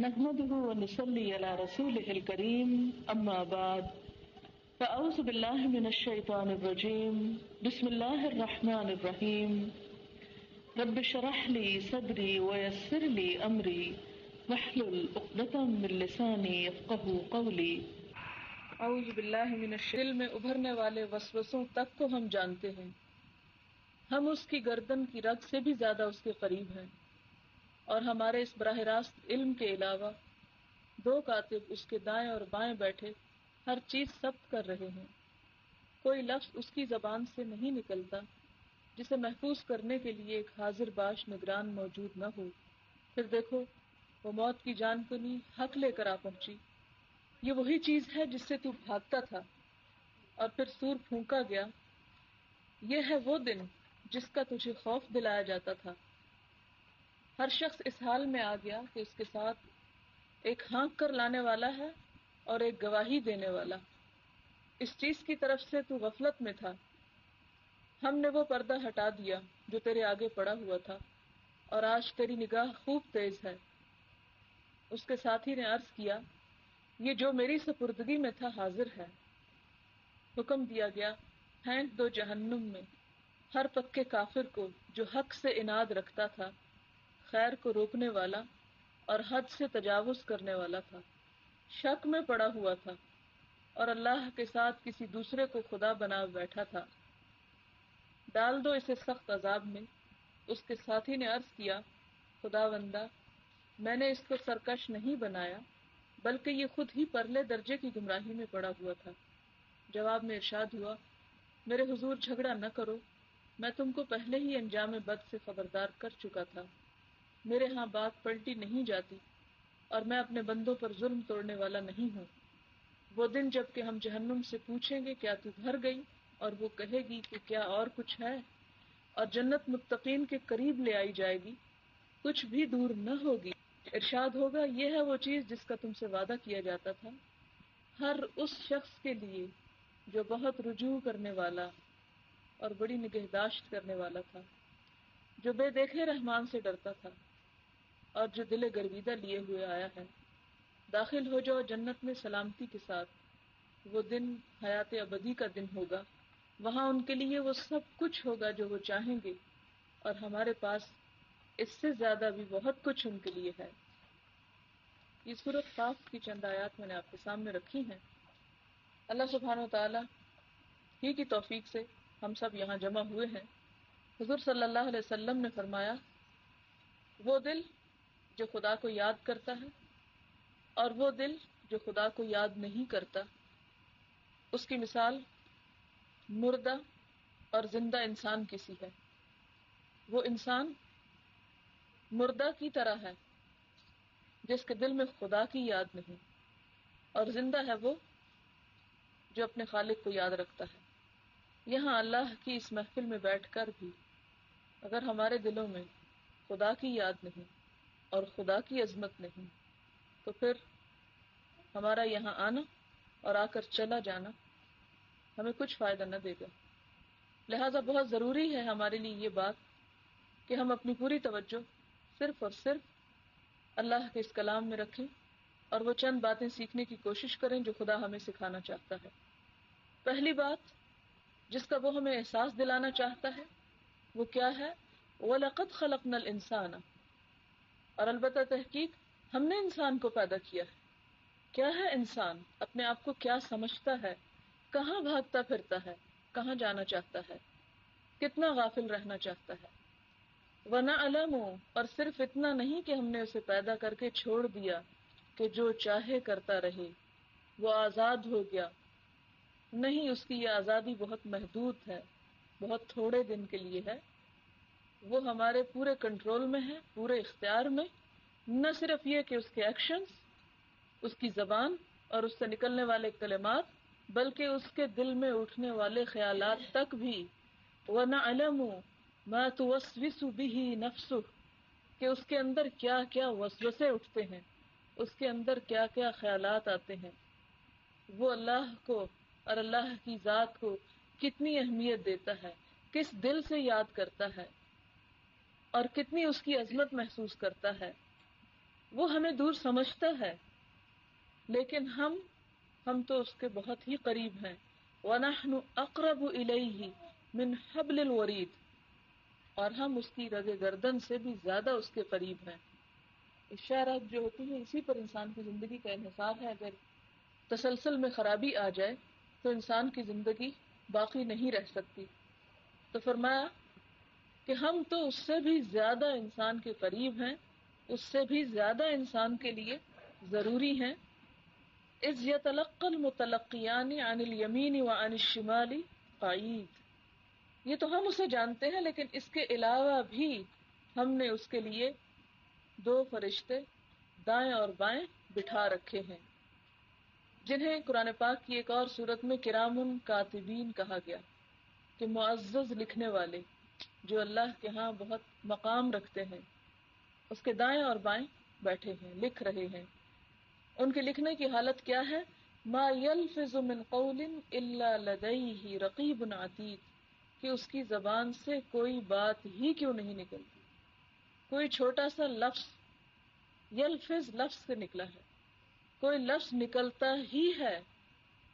نحمده ونصلي على رسوله الكريم أما بعد فأعوذ بالله من الشيطان الرجيم بسم الله الرحمن الرحيم رب اشرح لي صدري ويسر لي أمري واحلل عقدة من لساني يفقهوا قولي۔ اعوذ باللہ من الشیطان دل میں ابھرنے والے وسوسوں تک کو ہم جانتے ہیں، ہم اس کی گردن کی رگ سے بھی زیادہ اس کے قریب ہیں، اور ہمارے اس براہ راست علم کے علاوہ دو کاتب اس کے دائیں اور بائیں بیٹھے ہر چیز ثبت کر رہے ہیں۔ کوئی لفظ اس کی زبان سے نہیں نکلتا جسے محفوظ کرنے کے لیے ایک حاضر باش نگران موجود نہ ہو۔ پھر دیکھو وہ موت کی جان کنی حق لے کر آ پہنچی۔ یہ وہی چیز ہے جس سے تو بھاگتا تھا اور پھر سور پھونکا گیا۔ یہ ہے وہ دن جس کا تجھے خوف دلایا جاتا تھا۔ ہر شخص اس حال میں آ گیا کہ اس کے ساتھ ایک ہانک کر لانے والا ہے اور ایک گواہی دینے والا۔ اس چیز کی طرف سے تو غفلت میں تھا، ہم نے وہ پردہ ہٹا دیا جو تیرے آگے پڑا ہوا تھا، اور آج تیری نگاہ خوب تیز ہے۔ اس کے ساتھی نے عرض کیا، یہ جو میری سپردگی میں تھا حاضر ہے۔ حکم دیا گیا، پھینک دو جہنم میں ہر پکے کافر کو جو حق سے عناد رکھتا تھا، خیر کو روکنے والا اور حد سے تجاوز کرنے والا تھا، شک میں پڑا ہوا تھا اور اللہ کے ساتھ کسی دوسرے کو خدا بنا بیٹھا تھا۔ ڈال دو اسے سخت عذاب میں۔ اس کے ساتھی نے عرض کیا، خداوندہ، میں نے اس کو سرکش نہیں بنایا بلکہ یہ خود ہی پرلے درجے کی گمراہی میں پڑا ہوا تھا۔ جواب میں ارشاد ہوا، میرے حضور جھگڑا نہ کرو، میں تم کو پہلے ہی انجام بد سے خبردار کر چکا تھا۔ میرے ہاں بات پلٹی نہیں جاتی اور میں اپنے بندوں پر ظلم توڑنے والا نہیں ہوں۔ وہ دن جب کہ ہم جہنم سے پوچھیں گے کیا تو بھر گئی، اور وہ کہے گی کہ کیا اور کچھ ہے، اور جنت متقین کے قریب لے آئی جائے گی، کچھ بھی دور نہ ہوگی۔ ارشاد ہوگا، یہ ہے وہ چیز جس کا تم سے وعدہ کیا جاتا تھا، ہر اس شخص کے لیے جو بہت رجوع کرنے والا اور بڑی نگہداشت کرنے والا تھا، جو بے دیکھے رحمان سے ڈرتا تھا اور جو دل گرویدہ لیے ہوئے آیا ہے۔ داخل ہو جاؤ جنت میں سلامتی کے ساتھ۔ وہ دن حیات ابدی کا دن ہوگا، وہاں ان کے لیے وہ سب کچھ ہوگا جو وہ چاہیں گے، اور ہمارے پاس اس سے زیادہ بھی بہت کچھ ان کے لیے ہے۔ یہ سورۃ قاف کی چند آیات میں نے آپ کے سامنے رکھی ہیں۔ اللہ سبحانہ و تعالی ہی کی توفیق سے ہم سب یہاں جمع ہوئے ہیں۔ حضور صلی اللہ علیہ وسلم نے فرمایا، وہ دل جو خدا کو یاد کرتا ہے اور وہ دل جو خدا کو یاد نہیں کرتا، اس کی مثال مردہ اور زندہ انسان کی سی ہے۔ وہ انسان مردہ کی طرح ہے جس کے دل میں خدا کی یاد نہیں، اور زندہ ہے وہ جو اپنے خالق کو یاد رکھتا ہے۔ یہاں اللہ کی اس محفل میں بیٹھ کر بھی اگر ہمارے دلوں میں خدا کی یاد نہیں اور خدا کی عظمت نہیں، تو پھر ہمارا یہاں آنا اور آ کر چلا جانا ہمیں کچھ فائدہ نہ دے گا۔ لہذا بہت ضروری ہے ہمارے لیے یہ بات کہ ہم اپنی پوری توجہ صرف اور صرف اللہ کے اس کلام میں رکھیں اور وہ چند باتیں سیکھنے کی کوشش کریں جو خدا ہمیں سکھانا چاہتا ہے۔ پہلی بات جس کا وہ ہمیں احساس دلانا چاہتا ہے وہ کیا ہے؟ وَلَقَدْ خَلَقْنَا الْإِنسَانَ، اور البتہ تحقیق ہم نے انسان کو پیدا کیا ہے۔ کیا ہے انسان؟ اپنے آپ کو کیا سمجھتا ہے؟ کہاں بھاگتا پھرتا ہے؟ کہاں جانا چاہتا ہے؟ کتنا غافل رہنا چاہتا ہے؟ وَنَعْلَمُ، اور صرف اتنا نہیں کہ ہم نے اسے پیدا کر کے چھوڑ دیا کہ جو چاہے کرتا رہے، وہ آزاد ہو گیا۔ نہیں، اس کی یہ آزادی بہت محدود ہے، بہت تھوڑے دن کے لیے ہے۔ وہ ہمارے پورے کنٹرول میں ہے، پورے اختیار میں۔ نہ صرف یہ کہ اس کے ایکشنز، اس کی زبان اور اس سے نکلنے والے کلمات، بلکہ اس کے دل میں اٹھنے والے خیالات تک بھی۔ وَنَعْلَمُ مَا تُوَسْوِسُ بِهِ نَفْسُهُ، کہ اس کے اندر کیا کیا وسوسے اٹھتے ہیں، اس کے اندر کیا کیا خیالات آتے ہیں۔ وہ اللہ کو اور اللہ کی ذات کو کتنی اہمیت دیتا ہے، کس دل سے یاد کرتا ہے اور کتنی اس کی عظمت محسوس کرتا ہے۔ وہ ہمیں دور سمجھتا ہے لیکن ہم تو اس کے بہت ہی قریب ہیں. وَنَحْنُ أَقْرَبُ إِلَيْهِ مِنْ حَبْلِ الْوَرِيدِ، اور ہم اس کی رگ گردن سے بھی زیادہ اس کے قریب ہیں. اشارات جو ہوتی ہیں اسی پر انسان کی زندگی کا انحصار ہے. اگر تسلسل میں خرابی آ جائے تو انسان کی زندگی باقی نہیں رہ سکتی. تو فرمایا کہ ہم تو اس سے بھی زیادہ انسان کے قریب ہیں، اس سے بھی زیادہ انسان کے لیے ضروری ہیں. اذ یتلقى المتلقیان عن الیمین وعن الشمال قعید، یہ تو ہم اسے جانتے ہیں لیکن اس کے علاوہ بھی ہم نے اس کے لیے 2 فرشتے دائیں اور بائیں بٹھا رکھے ہیں، جنہیں قرآن پاک کی ایک اور صورت میں کرام کاتبین کہا گیا کہ معزز لکھنے والے جو اللہ کے ہاں بہت مقام رکھتے ہیں. اس کے دائیں اور بائیں بیٹھے ہیں، لکھ رہے ہیں. ان کے لکھنے کی حالت کیا ہے؟ ما یلفظ من قول الا لدیہ رقیب عتید، کہ اس کی زبان سے کوئی بات ہی کیوں نہیں نکلتی، کوئی چھوٹا سا لفظ، یلفظ لفظ سے نکلا ہے، کوئی لفظ نکلتا ہی ہے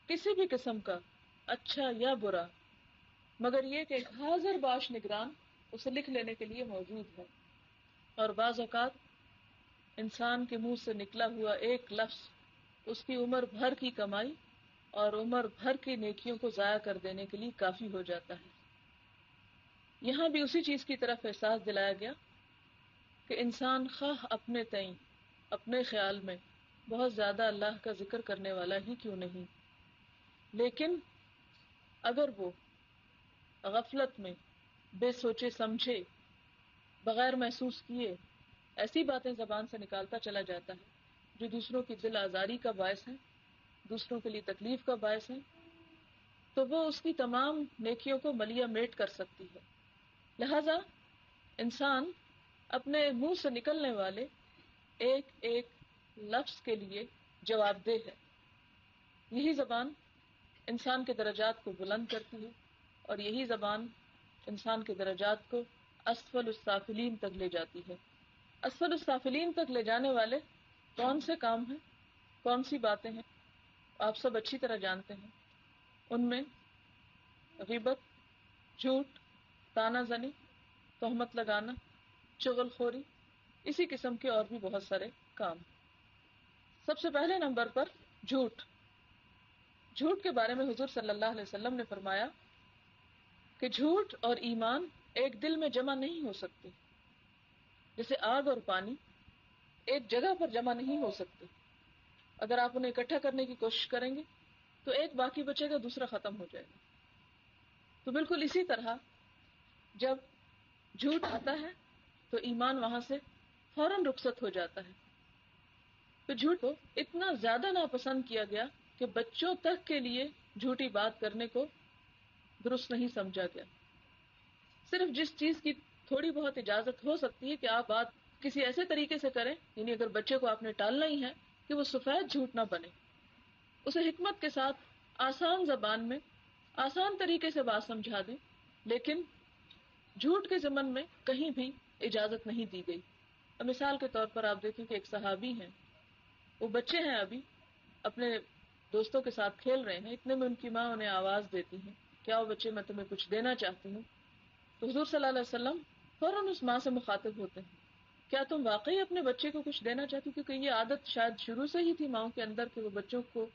کسی بھی قسم کا، اچھا یا برا، مگر یہ کہ ایک حاضر باش نگران اسے لکھ لینے کے لیے موجود ہے. اور بعض اوقات انسان کے منہ سے نکلا ہوا ایک لفظ اس کی عمر بھر کی کمائی اور عمر بھر کی نیکیوں کو ضائع کر دینے کے لیے کافی ہو جاتا ہے. یہاں بھی اسی چیز کی طرف احساس دلایا گیا کہ انسان خواہ اپنے تئیں اپنے خیال میں بہت زیادہ اللہ کا ذکر کرنے والا ہی کیوں نہیں، لیکن اگر وہ غفلت میں بے سوچے سمجھے بغیر محسوس کیے ایسی باتیں زبان سے نکالتا چلا جاتا ہے جو دوسروں کی دل آزاری کا باعث ہے، دوسروں کے لیے تکلیف کا باعث ہے، تو وہ اس کی تمام نیکیوں کو ملیا میٹ کر سکتی ہے. لہذا انسان اپنے منہ سے نکلنے والے ایک ایک لفظ کے لیے جواب دہ ہے. یہی زبان انسان کے درجات کو بلند کرتی ہے اور یہی زبان انسان کے درجات کو اسفل السافلین تک لے جاتی ہے. اسفل السافلین تک لے جانے والے کون سے کام ہیں، کون سی باتیں ہیں، آپ سب اچھی طرح جانتے ہیں. ان میں غیبت، جھوٹ، طعنہ زنی، تہمت لگانا، چغل خوری، اسی قسم کے اور بھی بہت سارے کام. سب سے پہلے نمبر پر جھوٹ. جھوٹ کے بارے میں حضور صلی اللہ علیہ وسلم نے فرمایا کہ جھوٹ اور ایمان ایک دل میں جمع نہیں ہو سکتے، جیسے آگ اور پانی ایک جگہ پر جمع نہیں ہو سکتے. اگر آپ انہیں اکٹھا کرنے کی کوشش کریں گے تو ایک باقی بچے گا، دوسرا ختم ہو جائے گا. تو بالکل اسی طرح جب جھوٹ آتا ہے تو ایمان وہاں سے فوراً رخصت ہو جاتا ہے. تو جھوٹ کو اتنا زیادہ ناپسند کیا گیا کہ بچوں تک کے لیے جھوٹی بات کرنے کو درست نہیں سمجھا گیا. صرف جس چیز کی تھوڑی بہت اجازت ہو سکتی ہے کہ آپ بات کسی ایسے طریقے سے کریں، یعنی اگر بچے کو آپ نے ٹالنا ہی ہے کہ وہ سفید جھوٹ نہ بنے، اسے حکمت کے ساتھ آسان زبان میں آسان طریقے سے بات سمجھا دیں، لیکن جھوٹ کے ضمن میں کہیں بھی اجازت نہیں دی گئی. مثال کے طور پر آپ دیکھیں کہ ایک صحابی ہیں، وہ بچے ہیں، ابھی اپنے دوستوں کے ساتھ کھیل رہے ہیں، اتنے میں ان کی ماں انہیں آواز دیتی ہے، کیا وہ بچے میں تمہیں کچھ دینا چاہتی ہوں. تو حضور صلی اللہ علیہ وسلم فوراً اس ماں سے مخاطب ہوتے ہیں، کیا تم واقعی اپنے بچے کو کچھ دینا چاہتی؟ کیونکہ یہ عادت شاید شروع سے ہی تھی ماؤں کے اندر کہ وہ بچوں کو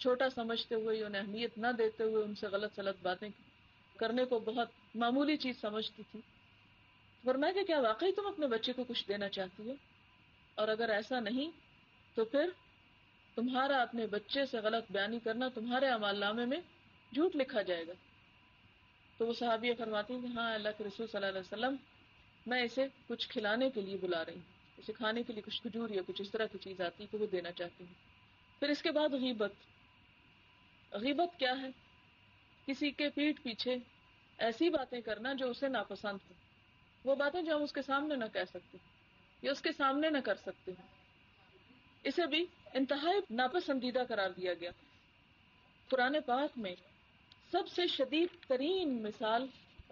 چھوٹا سمجھتے ہوئے، انہیں اہمیت نہ دیتے ہوئے ان سے غلط سلط باتیں کرنے کو بہت معمولی چیز سمجھتی تھی. فرمایا کہ کیا واقعی تم اپنے بچے کو کچھ دینا چاہتی ہو؟ اور اگر ایسا نہیں تو پھر تمہارا اپنے بچے سے غلط بیانی کرنا تمہارے اعمال نامے میں جھوٹ لکھا جائے گا. تو وہ صحابیہ فرماتی ہیں کہ ہاں اللہ کے رسول صلی اللہ علیہ وسلم، میں اسے کچھ کھلانے کے لیے بلا رہی ہوں، اسے کھانے کے لیے کچھ کھجور یا کچھ اس طرح کی چیز آتی ہے کہ وہ دینا چاہتی ہوں. پھر اس کے بعد غیبت. غیبت کیا ہے؟ کسی کے پیٹھ پیچھے ایسی باتیں کرنا جو اسے ناپسند ہو، وہ باتیں جو ہم اس کے سامنے نہ کہہ سکتے یا اس کے سامنے نہ کر سکتے ہیں، اسے بھی انتہائی ناپسندیدہ قرار دیا گیا. قرآن پاک میں سب سے شدید ترین مثال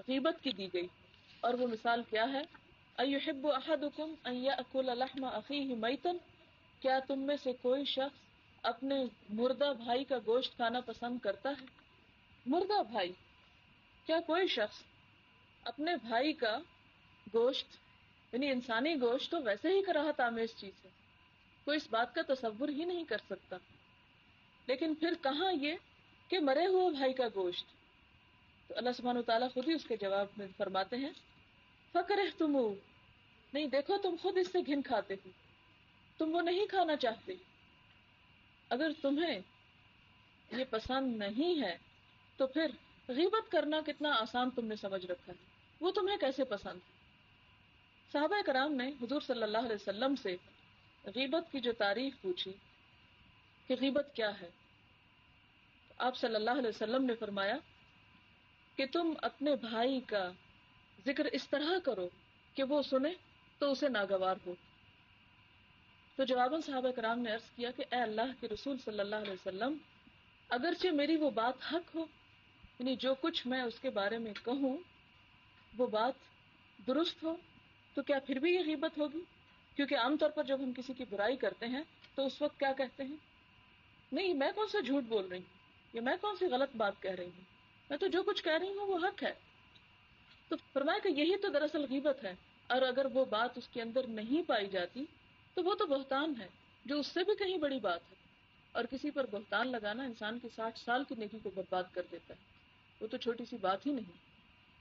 غیبت کی دی گئی، اور وہ مثال کیا ہے؟ أَيُحِبُّ أَحَدُكُمْ أَن يَأْكُلَ لَحْمَ أَخِيهِ مَيْتًا کیا تم میں سے کوئی شخص اپنے مردہ بھائی کا گوشت کھانا پسند کرتا ہے؟ مردہ بھائی، کیا کوئی شخص اپنے بھائی کا گوشت، یعنی انسانی گوشت تو ویسے ہی کراہت آمیز چیز ہے، کوئی اس بات کا تصور ہی نہیں کر سکتا، لیکن پھر کہاں یہ کہ مرے ہوئے بھائی کا گوشت؟ تو اللہ سبحانہ وتعالیٰ خود ہی اس کے جواب میں فرماتے ہیں فَكَرِهْتُمُوهُ، نہیں دیکھو تم خود اس سے گھن کھاتے ہو، تم وہ نہیں کھانا چاہتے۔ اگر تمہیں یہ پسند نہیں ہے تو پھر غیبت کرنا کتنا آسان تم نے سمجھ رکھا ہے، وہ تمہیں کیسے پسند ہے؟ صحابہ کرام نے حضور صلی اللہ علیہ وسلم سے غیبت کی جو تعریف پوچھی کہ غیبت کیا ہے، آپ صلی اللہ علیہ وسلم نے فرمایا کہ تم اپنے بھائی کا ذکر اس طرح کرو کہ وہ سنے تو اسے ناگوار ہو۔ تو جواباً صحابہ کرام نے عرض کیا کہ اے اللہ کے رسول صلی اللہ علیہ وسلم، اگرچہ میری وہ بات حق ہو، یعنی جو کچھ میں اس کے بارے میں کہوں وہ بات درست ہو، تو کیا پھر بھی یہ غیبت ہوگی؟ کیونکہ عام طور پر جب ہم کسی کی برائی کرتے ہیں تو اس وقت کیا کہتے ہیں؟ نہیں، میں کون سا جھوٹ بول رہی ہوں، یا میں کون سی غلط بات کہہ رہی ہوں، میں تو جو کچھ کہہ رہی ہوں وہ حق ہے۔ تو فرمایا کہ یہی تو دراصل غیبت ہے، اور اگر وہ بات اس کے اندر نہیں پائی جاتی تو وہ تو بہتان ہے، جو اس سے بھی کہیں بڑی بات ہے۔ اور کسی پر بہتان لگانا انسان کی 60 سال کی نیکی کو برباد کر دیتا ہے، وہ تو چھوٹی سی بات ہی نہیں۔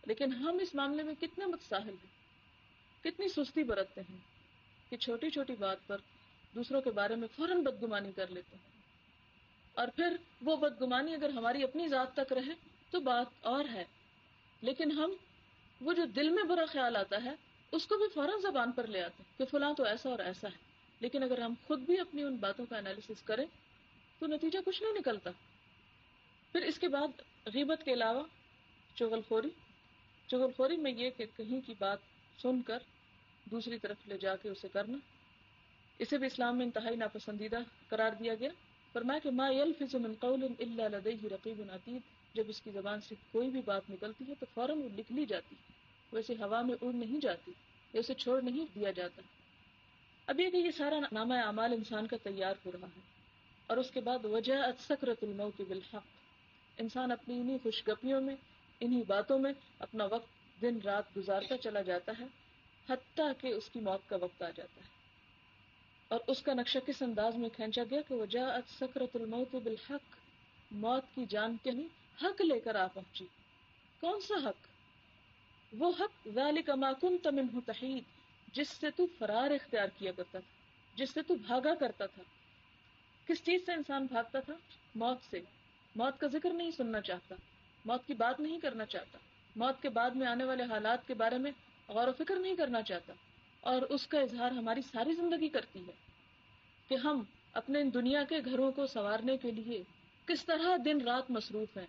لیکن ہم اس معاملے میں کتنے متساہل ہیں، کتنی سستی برتتے ہیں کہ چھوٹی چھوٹی بات پر دوسروں کے بارے میں فوراً بدگمانی کر لیتے ہیں، اور پھر وہ بدگمانی اگر ہماری اپنی ذات تک رہے تو بات اور ہے، لیکن ہم وہ جو دل میں برا خیال آتا ہے اس کو بھی فوراً زبان پر لے آتے ہیں کہ فلاں تو ایسا اور ایسا ہے، لیکن اگر ہم خود بھی اپنی ان باتوں کا انالیسس کریں تو نتیجہ کچھ نہیں نکلتا۔ پھر اس کے بعد غیبت کے علاوہ چغل خوری، چغل خوری میں یہ کہ کہیں کی بات سن کر دوسری طرف لے جا کے اسے کرنا، اسے بھی اسلام میں انتہائی ناپسندیدہ قرار دیا گیا۔ فرمایا کہ ما یلفظ من قول الا لدیہ رقیب عتید، جب اس کی زبان سے کوئی بھی بات نکلتی ہے تو فوراً وہ لکھ لی جاتی ہے، ویسے ہوا میں اڑ نہیں جاتی یا اسے چھوڑ نہیں دیا جاتا۔ اب یہ کہ یہ سارا نامہ اعمال انسان کا تیار ہو رہا ہے، اور اس کے بعد وجاءت سکرۃ الموت بالحق، انسان اپنی انہی خوشگپیوں میں، انہی باتوں میں اپنا وقت دن رات گزارتا چلا جاتا ہے، حتیٰ کہ اس کی موت کا وقت آ جاتا ہے۔ اور اس کا نقشہ کس انداز میں کھینچا گیا کہ وجاءت سکرۃ الموت بالحق، موت کی جان کے حق لے کر آ پہنچی۔ کون سا حق؟ وہ حق ذالک ما کنت منہ تحید، جس سے تو فرار اختیار کیا کرتا تھا، جس سے تو بھاگا کرتا تھا۔ کس چیز سے انسان بھاگتا تھا؟ موت سے۔ موت کا ذکر نہیں سننا چاہتا، موت کی بات نہیں کرنا چاہتا، موت کے بعد میں آنے والے حالات کے بارے میں غور و فکر نہیں کرنا چاہتا، اور اس کا اظہار ہماری ساری زندگی کرتی ہے کہ ہم اپنے دنیا کے گھروں کو سنوارنے کے لیے کس طرح دن رات مصروف ہیں،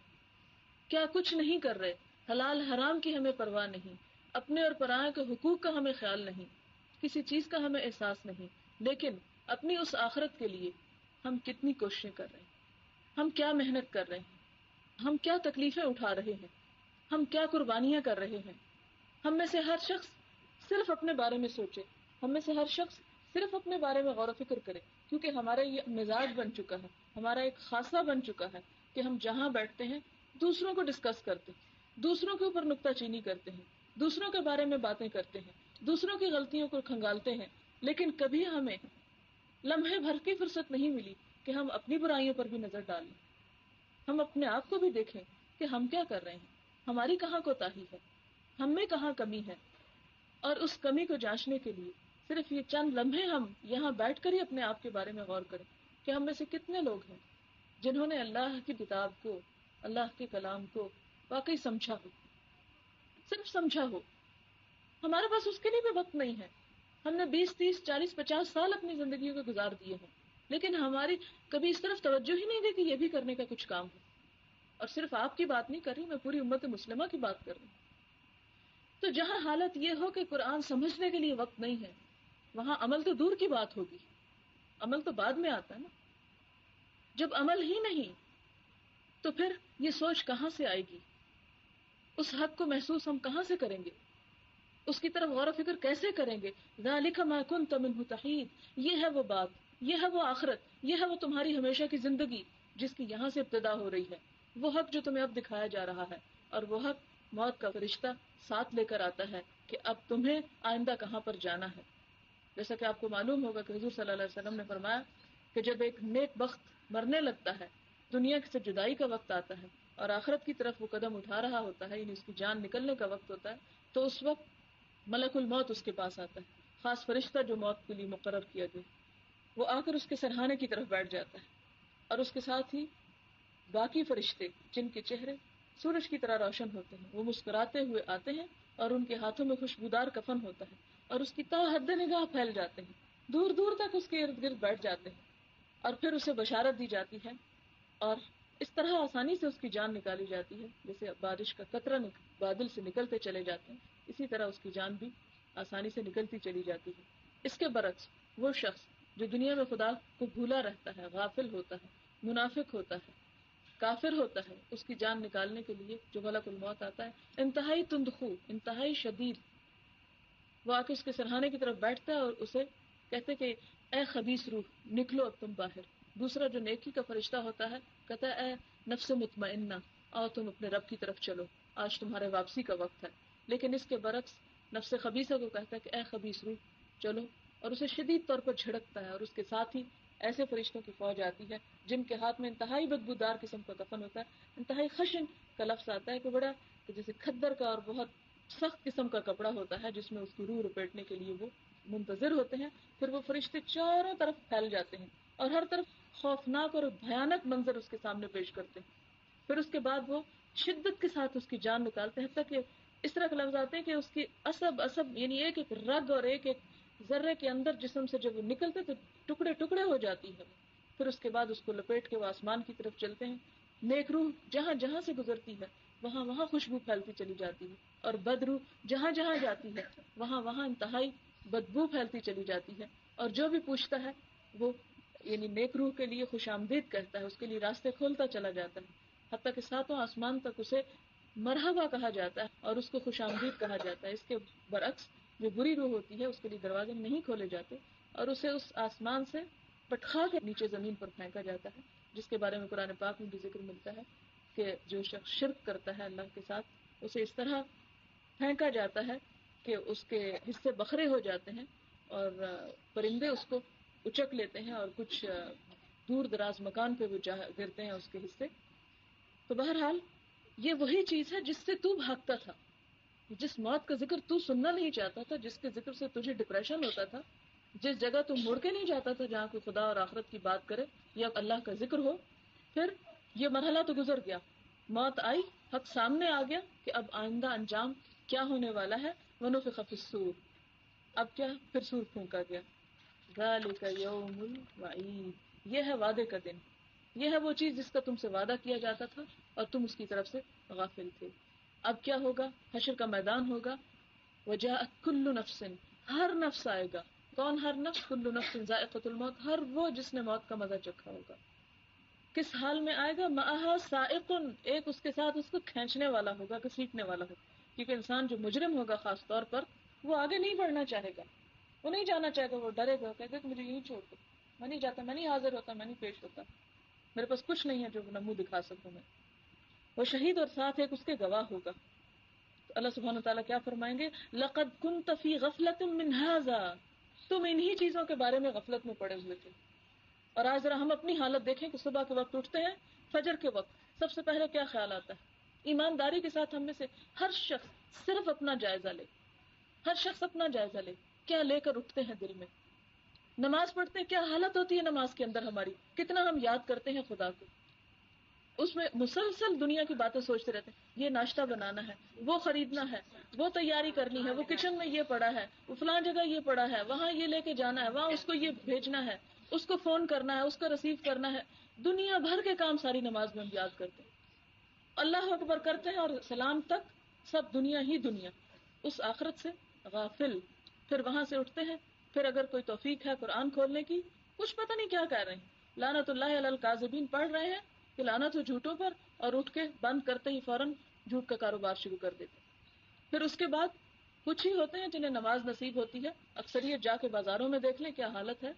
کیا کچھ نہیں کر رہے، حلال حرام کی ہمیں پرواہ نہیں، اپنے اور پرائے کے حقوق کا ہمیں خیال نہیں، کسی چیز کا ہمیں احساس نہیں، لیکن اپنی اس آخرت کے لیے ہم کتنی کوششیں کر رہے ہیں، ہم کیا محنت کر رہے ہیں، ہم کیا تکلیفیں اٹھا رہے ہیں، ہم کیا قربانیاں کر رہے ہیں۔ ہم میں سے ہر شخص صرف اپنے بارے میں سوچے، ہم میں سے ہر شخص صرف اپنے بارے میں غور و فکر کرے، کیونکہ ہمارا یہ مزاج بن چکا ہے، ہمارا ایک خاصہ بن چکا ہے کہ ہم جہاں بیٹھتے ہیں دوسروں کو ڈسکس کرتے ہیں، دوسروں کے اوپر نکتہ چینی کرتے ہیں، دوسروں کے بارے میں باتیں کرتے ہیں، دوسروں کی غلطیوں کو کھنگالتے ہیں، لیکن کبھی ہمیں لمحے بھر کی فرصت نہیں ملی کہ ہم اپنی برائیوں پر بھی نظر ڈالیں، ہم اپنے آپ کو بھی دیکھیں کہ ہم کیا کر رہے ہیں، ہماری کہاں کوتاہی ہے، ہم میں کہاں کمی ہے، اور اس کمی کو جانچنے کے لیے صرف یہ چند لمحے ہم یہاں بیٹھ کر ہی اپنے آپ کے بارے میں غور کریں کہ ہم میں سے کتنے لوگ ہیں جنہوں نے اللہ کی کتاب کو، اللہ کے کلام کو واقعی سمجھا ہو، صرف سمجھا ہو۔ ہمارے پاس اس کے لیے بھی وقت نہیں ہے، ہم نے 20 30 40 50 سال اپنی زندگیوں کو گزار دیے ہیں، لیکن ہماری کبھی اس طرف توجہ ہی نہیں دی کہ یہ بھی کرنے کا کچھ کام ہے۔ اور صرف آپ کی بات نہیں کر رہی، میں پوری امت مسلمہ کی بات کر رہی ہوں۔ تو جہاں حالت یہ ہو کہ قرآن سمجھنے کے لیے وقت نہیں ہے، وہاں عمل تو دور کی بات ہوگی، عمل تو بعد میں آتا ہے نا۔ جب عمل ہی نہیں تو پھر یہ سوچ کہاں سے آئے گی، اس حق کو محسوس ہم کہاں سے کریں گے، اس کی طرف غور و فکر کیسے کریں گے؟ ذالک ما کنت منہ تحید، یہ ہے وہ بات یہ ہے وہ آخرت، یہ ہے وہ تمہاری ہمیشہ کی زندگی جس کی یہاں سے ابتدا ہو رہی ہے، وہ حق جو تمہیں اب دکھایا جا رہا ہے، اور وہ حق موت کا فرشتہ ساتھ لے کر آتا ہے کہ اب تمہیں آئندہ کہاں پر جانا ہے۔ جیسا کہ آپ کو معلوم ہوگا کہ حضور صلی اللہ علیہ وسلم نے فرمایا کہ جب ایک نیک بخت مرنے لگتا ہے، دنیا سے جدائی کا وقت آتا ہے اور آخرت کی طرف وہ قدم اٹھا رہا ہوتا ہے، یعنی اس کی جان نکلنے کا وقت ہوتا ہے، تو اس وقت ملک الموت اس کے پاس آتا ہے، خاص فرشتہ جو موت کے لیے مقرر کیا گیا، وہ آ کر اس کے سرہانے کی طرف بیٹھ جاتا ہے، اور اس کے ساتھ ہی باقی فرشتے جن کے چہرے سورج کی طرح روشن ہوتے ہیں، وہ مسکراتے ہوئے آتے ہیں اور ان کے ہاتھوں میں خوشبودار کفن ہوتا ہے، اور اس کی تا حد نگاہ پھیل جاتے ہیں، دور دور تک اس کے ارد گرد بیٹھ جاتے ہیں، اور پھر اسے بشارت دی جاتی ہے، اور اس طرح آسانی سے اس کی جان نکالی جاتی ہے جیسے بارش کا قطرہ بادل سے نکلتے چلے جاتے ہیں، اسی طرح اس کی جان بھی آسانی سے نکلتی چلی جاتی ہے۔ اس کے برعکس وہ شخص جو دنیا میں خدا کو بھولا رہتا ہے، غافل ہوتا ہے، منافق ہوتا ہے، کافر ہوتا ہے، اس کی جان نکالنے کے لیے جو ملک الموت آتا ہے، انتہائی تندخو، انتہائی شدید، وہ آ کے اس کے سرہانے کی طرف بیٹھتا ہے اور اسے کہتے کہ اے خبیث روح، نکلو اب تم باہر۔ دوسرا جو نیکی کا فرشتہ ہوتا ہے کہتا ہے اے نفس مطمئنہ، آؤ تم اپنے رب کی طرف چلو، آج تمہارے واپسی کا وقت ہے۔ لیکن اس کے برعکس نفس خبیثہ کو کہتا ہے کہ اے خبیث روح چلو، اور اسے شدید طور پر جھڑکتا ہے، اور اس کے ساتھ ہی ایسے فرشتوں کی فوج آتی ہے جن کے ہاتھ میں انتہائی بدبودار قسم کا کفن ہوتا ہے، انتہائی خشن کا لفظ آتا ہے کہ بڑا جیسے کھدر کا اور بہت سخت قسم کا کپڑا ہوتا ہے جس میں اس کی روح لپیٹنے کے لیے وہ منتظر ہوتے ہیں۔ پھر وہ فرشتے چاروں طرف پھیل جاتے ہیں اور ہر طرف خوفناک اور بھیانک منظر اس کے سامنے پیش کرتے ہیں۔ پھر اس کے بعد وہ شدت کے ساتھ اس کی جان نکالتے ہیں، حتیٰ کہ اس طرح کے لفظ آتے ہیں کہ اس کی عصب یعنی ایک ایک رگ اور ایک ایک ذرے کے اندر جسم سے جب وہ نکلتے تو ٹکڑے ٹکڑے ہو جاتی ہے۔ پھر اس کے بعد اس کو لپیٹ کے وہ آسمان کی طرف چلتے ہیں۔ نیک روح جہاں جہاں سے گزرتی ہے وہاں وہاں خوشبو پھیلتی چلی جاتی ہے، اور بد روح جہاں جہاں جاتی ہے وہاں وہاں انتہائی بدبو پھیلتی چلی جاتی ہے، اور جو بھی پوچھتا ہے وہ یعنی نیک روح کے لیے خوش آمدید کہتا ہے، اس کے لیے راستے کھولتا چلا جاتا ہے، حتیٰ کہ ساتوں آسمان تک اسے مرحبا کہا جاتا ہے اور اس کو خوش آمدید کہا جاتا ہے۔ اس کے برعکس جو بری روح ہوتی ہے اس کے لیے دروازے نہیں کھولے جاتے اور اسے اس آسمان سے پٹخا کے نیچے زمین پر پھینکا جاتا ہے، جس کے بارے میں قرآن پاک میں بھی ذکر ملتا ہے کہ جو شخص شرک کرتا ہے اللہ کے ساتھ اسے اس طرح پھینکا جاتا ہے کہ اس کے حصے بکھرے ہو جاتے ہیں اور پرندے اس کو اچک لیتے ہیں اور کچھ دور دراز مکان پہ وہ گرتے ہیں اس کے حصے۔ تو بہرحال یہ وہی چیز ہے جس سے تو بھاگتا تھا، جس موت کا ذکر تو سننا نہیں چاہتا تھا، جس کے ذکر سے تجھے ڈپریشن ہوتا تھا، جس جگہ تو مڑ کے نہیں جاتا تھا جہاں کوئی خدا اور آخرت کی بات کرے یا اللہ کا ذکر ہو۔ پھر یہ مرحلہ تو گزر گیا، موت آئی، حق سامنے آ گیا کہ اب آئندہ انجام کیا ہونے والا ہے۔ وَنُفِخَ فِي الصُّورِ، اب کیا؟ پھر سور پھونکا گیا۔ ذَلِكَ يَوْمُ الْوَعِيدِ، یہ ہے وعدے کا دن، یہ ہے وہ چیز جس کا تم سے وعدہ کیا جاتا تھا اور تم اس کی طرف سے غافل تھے۔ اب کیا ہوگا؟ حشر کا میدان ہوگا۔ وَجَاءَتْ كُلُّ نَفْسٍ، ہر نفس آئے گا۔ کون ہر نفس؟ كُلُّ نَفْسٍ ذَائِقَةُ الْمَوْتِ، ہر وہ جس نے موت کا مزہ چکھا ہوگا۔ کس حال میں آئے گا؟ مَعَهَا سَائِقٌ، ایک اس کے ساتھ اس کو کھینچنے والا ہوگا، گھسیٹنے والا ہوگا، کیونکہ انسان جو مجرم ہوگا خاص طور پر وہ آگے نہیں بڑھنا چاہے گا، وہ نہیں جانا چاہے گا، وہ ڈرے گا، کہے گا کہ مجھے یوں چھوڑ دو، میں نہیں جاتا، میں نہیں حاضر ہوتا، میں نہیں پیش ہوتا، میرے پاس کچھ نہیں ہے جو میں منہ دکھا سکوں میں۔ وہ شہید اور ساتھ ایک اس کے گواہ ہوگا۔ تو اللہ سبحانہ وتعالیٰ کیا فرمائیں گے؟ لَقَدْ كُنْتَ فِي غَفْلَةٍ مِّنْ هَٰذَا، تم انہی چیزوں کے بارے میں غفلت میں پڑے ہوئے تھے۔ اور آج ذرا ہم اپنی حالت دیکھیں کہ صبح کے وقت اٹھتے ہیں، فجر کے وقت سب سے پہلے کیا خیال آتا ہے؟ ایمانداری کے ساتھ ہم میں سے ہر شخص صرف اپنا جائزہ لے، ہر شخص اپنا جائزہ لے، کیا لے کر اٹھتے ہیں دل میں؟ نماز پڑھتے ہیں، کیا حالت ہوتی ہے نماز کے اندر ہماری؟ کتنا ہم یاد کرتے ہیں خدا کو، اس میں مسلسل دنیا کی باتیں سوچتے رہتے ہیں، یہ ناشتہ بنانا ہے، وہ خریدنا ہے، وہ تیاری کرنی ہے، وہ کچن میں یہ پڑا ہے، وہ فلاں جگہ یہ پڑا ہے، وہاں یہ لے کے جانا ہے، وہاں اس کو یہ بھیجنا ہے، اس کو فون کرنا ہے، اس کو ریسیو کرنا ہے، دنیا بھر کے کام ساری نماز میں ہم یاد کرتے ہیں، اللہ اکبر کرتے ہیں اور سلام تک سب دنیا ہی دنیا، اس آخرت سے غافل۔ پھر وہاں سے اٹھتے ہیں، پھر اگر کوئی توفیق ہے قرآن کھولنے کی، کچھ پتہ نہیں کیا کہہ رہے ہیں، لعنت اللہ علی الکاذبین پڑھ رہے ہیں کہ لعنت ہو جھوٹوں پر، اور اٹھ کے بند کرتے ہی فوراً جھوٹ کا کاروبار شروع کر دیتے ہیں۔ پھر اس کے بعد کچھ ہی ہوتے ہیں جنہیں نماز نصیب ہوتی ہے، اکثریت جا کے بازاروں میں دیکھ لیں کیا حالت ہے،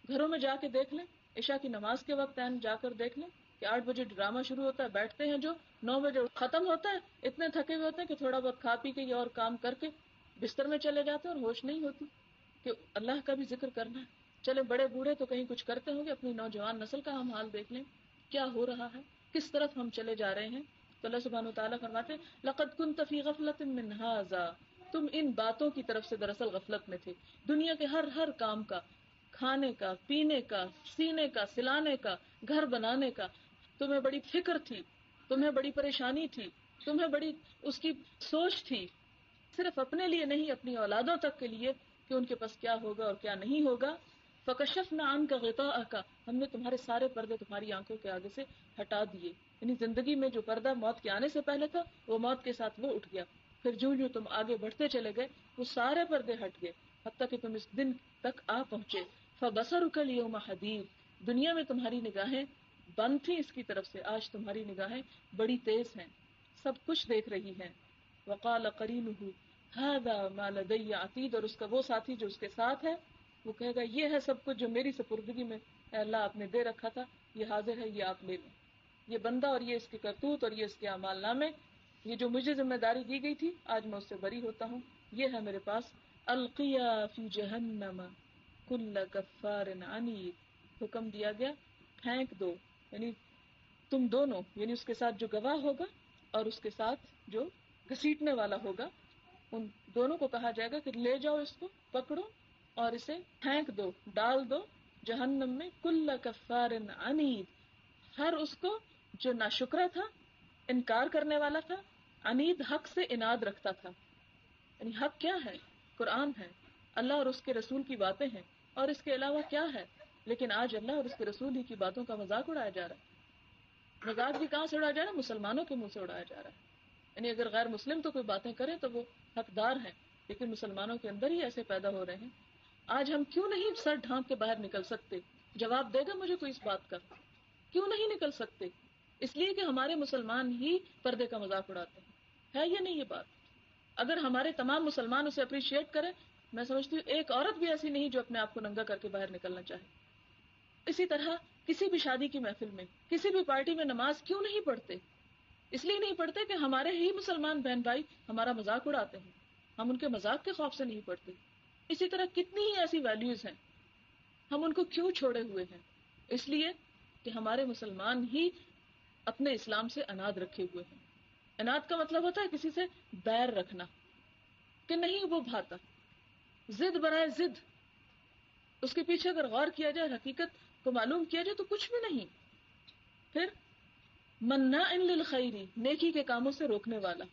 گھروں میں جا کے دیکھ لیں، عشاء کی نماز کے وقت جا کر دیکھ لیں کہ 8 بجے ڈرامہ شروع ہوتا ہے، بیٹھتے ہیں جو 9 بجے ختم ہوتا ہے، اتنے تھکے ہوئے ہوتے ہیں کہ تھوڑا بہت کھا پی کے یا اور کام کر کے بستر میں چلے جاتے ہیں اور ہوش نہیں ہوتی کہ اللہ کا بھی ذکر کرنا ہے۔ چلے بڑے بوڑھے تو کہیں کچھ کرتے ہوں گے، اپنی نوجوان نسل کا ہم حال دیکھ لیں کیا ہو رہا ہے، کس طرف ہم چلے جا رہے ہیں۔ تو اللہ سبحانہ وتعالیٰ فرماتے ہیں لقد كنت في غفلة من هذا، تم ان باتوں کی طرف سے دراصل غفلت میں تھے، دنیا کے ہر کام کا، کھانے کا، پینے کا، سینے کا، سلانے کا، گھر بنانے کا تمہیں بڑی فکر تھی، تمہیں بڑی پریشانی تھی، تمہیں بڑی اس کی سوچ تھی، صرف اپنے لیے نہیں، اپنی اولادوں تک کے لیے کہ ان کے پاس کیا ہوگا اور کیا نہیں ہوگا۔ فکشفنا عنک غطاءک، ہم نے تمہارے سارے پردے تمہاری آنکھوں کے آگے سے ہٹا دیے، یعنی زندگی میں جو پردہ موت کے آنے سے پہلے تھا وہ موت کے ساتھ وہ اٹھ گیا، پھر جو تم آگے بڑھتے چلے گئے وہ سارے پردے ہٹ گئے حتیٰ کہ تم اس دن تک آ پہنچے۔ فبصرک اليوم حدید، دنیا میں تمہاری نگاہیں بند تھی اس کی طرف سے، آج تمہاری نگاہیں بڑی تیز ہیں، سب کچھ دیکھ رہی ہیں۔ وقال قرینہ ھذا ما لدی عتید، اور اس کا وہ ساتھی جو اس کے ساتھ ہے وہ کہے گا یہ ہے سب کچھ جو میری سپردگی میں اے اللہ آپ نے دے رکھا تھا، یہ حاضر ہے، یہ آپ لے لیں۔ یہ بندہ اور یہ اس کی کرتوت اور یہ اس کے اعمال نامے، یہ جو مجھے ذمہ داری دی گئی تھی آج میں اس سے بری ہوتا ہوں، یہ ہے میرے پاس۔ القیا فی جہنم کل کفار عنید، حکم دیا گیا پھینک دو، یعنی تم دونوں، یعنی اس کے ساتھ جو گواہ ہوگا اور اس کے ساتھ جو گھسیٹنے والا ہوگا، ان دونوں کو کہا جائے گا کہ لے جاؤ اس کو، پکڑو اور اسے پھینک دو، ڈال دو جہنم میں، کل کفار عنید، ہر اس کو جو ناشکرا تھا، انکار کرنے والا تھا، عنید حق سے اناد رکھتا تھا۔ یعنی حق کیا ہے؟ قرآن ہے، اللہ اور اس کے رسول کی باتیں ہیں، اور اس کے علاوہ کیا ہے؟ لیکن آج اللہ اور اس کے رسول ہی کی باتوں کا مذاق اڑایا جا رہا ہے۔ مذاق بھی کہاں سے اڑایا جا رہا ہے؟ مسلمانوں کے منہ سے اڑایا جا رہا ہے۔ یعنی اگر غیر مسلم تو کوئی باتیں کرے تو وہ حقدار ہیں، لیکن مسلمانوں کے اندر ہی ایسے پیدا ہو رہے ہیں۔ آج ہم کیوں نہیں سر ڈھانپ کے باہر نکل سکتے؟ جواب دے گا مجھے کوئی اس بات کا؟ کیوں نہیں نکل سکتے؟ اس لیے کہ ہمارے مسلمان ہی پردے کا مذاق اڑاتے ہیں، ہے یا نہیں یہ بات؟ اگر ہمارے تمام مسلمان اسے اپریشیٹ کریں، میں سمجھتی ہوں ایک عورت بھی ایسی نہیں جو اپنے آپ کو ننگا کر کے باہر نکلنا چاہے۔ اسی طرح کسی بھی شادی کی محفل میں، کسی بھی پارٹی میں نماز کیوں نہیں پڑھتے؟ اس لیے نہیں پڑھتے کہ ہمارے ہی مسلمان بہن بھائی ہمارا مذاق اڑاتے ہیں، ہم ان کے مذاق کے خوف سے نہیں پڑھتے۔ اسی طرح کتنی ہی ایسی ویلیوز ہیں، ہم ان کو کیوں چھوڑے ہوئے ہیں؟ اس لیے کہ ہمارے مسلمان ہی اپنے اسلام سے اناد رکھے ہوئے ہیں۔ اناد کا مطلب ہوتا ہے کسی سے بیر رکھنا، کہ نہیں وہ بھاتا، ضد برائے ضد۔ اس کے پیچھے اگر غور کیا جائے، حقیقت کو معلوم کیا جائے تو کچھ بھی نہیں۔ پھر مناع للخیر، نیکی کے کاموں سے روکنے والا،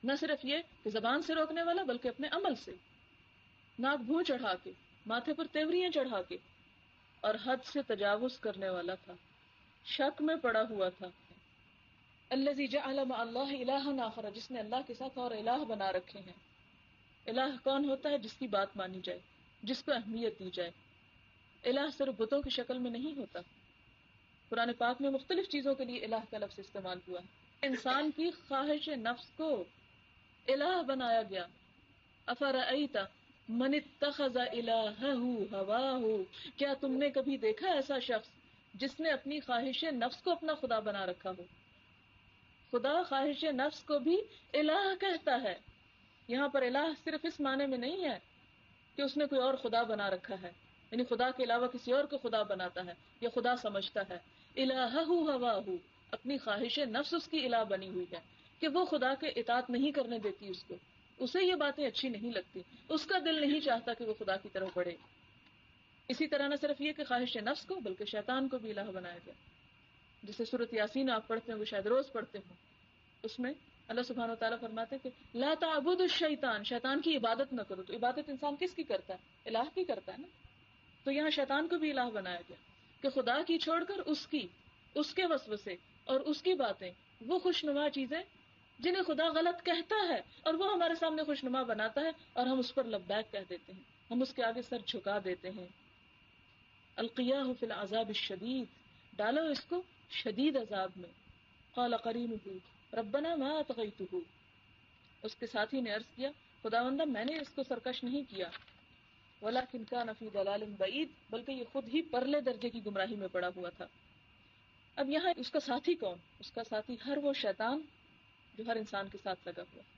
نہ صرف یہ کہ زبان سے روکنے والا بلکہ اپنے عمل سے، ناک بھوں چڑھا کے، ماتھے پر تیوریاں چڑھا کے، اور حد سے تجاوز کرنے والا تھا، شک میں پڑا ہوا تھا۔ الذی جعل مع اللہ الہا آخر، جس نے اللہ کے ساتھ اور الہ بنا رکھے ہیں۔ الہ کون ہوتا ہے؟ جس کی بات مانی جائے، جس کو اہمیت دی جائے۔ الہ صرف بتوں کی شکل میں نہیں ہوتا۔ قرآن پاک میں مختلف چیزوں کے لیے الہ کا لفظ استعمال ہوا ہے۔ انسان کی خواہش نفس کو الہ بنایا گیا۔ افرأیت من اتخذ الہہ ہواہ، کیا تم نے کبھی دیکھا ایسا شخص جس نے اپنی خواہش نفس کو اپنا خدا بنا رکھا ہو؟ خدا خواہش نفس کو بھی الہ کہتا ہے۔ یہاں پر الہ صرف اس معنی میں نہیں ہے کہ اس نے کوئی اور خدا بنا رکھا ہے، یعنی خدا کے علاوہ کسی اور کو خدا بناتا ہے یا خدا سمجھتا ہے۔ الہہ ہواہ، اپنی خواہش نفس اس کی الہ بنی ہوئی ہے کہ وہ خدا کے اطاعت نہیں کرنے دیتی اس کو، اسے یہ باتیں اچھی نہیں لگتی، اس کا دل نہیں چاہتا کہ وہ خدا کی طرف بڑھے۔ اسی طرح نہ صرف یہ کہ خواہش نفس کو بلکہ شیطان کو بھی الہ بنایا گیا، جسے سورۃ یاسین آپ پڑھتے ہیں، وہ شاید روز پڑھتے ہوں۔ اس میں اللہ سبحانہ وتعالیٰ فرماتے ہیں کہ لا تعبدوا الشیطان، شیطان کی عبادت نہ کرو۔ تو عبادت انسان کس کی کرتا ہے؟ الہ کی کرتا ہے نا۔ تو یہاں شیطان کو بھی الہ بنایا گیا کہ خدا کی چھوڑ کر اس کی، اس کے وسوسے اور اس کی باتیں، وہ خوشنما چیزیں جنہیں خدا غلط کہتا ہے اور وہ ہمارے سامنے خوشنما بناتا ہے اور ہم اس پر لبیک کہہ دیتے ہیں، ہم اس کے آگے سر جھکا دیتے ہیں۔ القیاہ فی العذاب الشدید، ڈالو اس کو شدید عذاب میں۔ قال قرینہ ربنا ما اطغیتہ، اس کے ساتھی نے عرض کیا خداوندہ میں نے اس کو سرکش نہیں کیا، ولکن کان فی ضلال بعید، بلکہ یہ خود ہی پرلے درجے کی گمراہی میں پڑا ہوا تھا۔ اب یہاں اس کا ساتھی کون؟ اس کا ساتھی ہر وہ شیطان جو ہر انسان کے ساتھ لگا ہوا ہے۔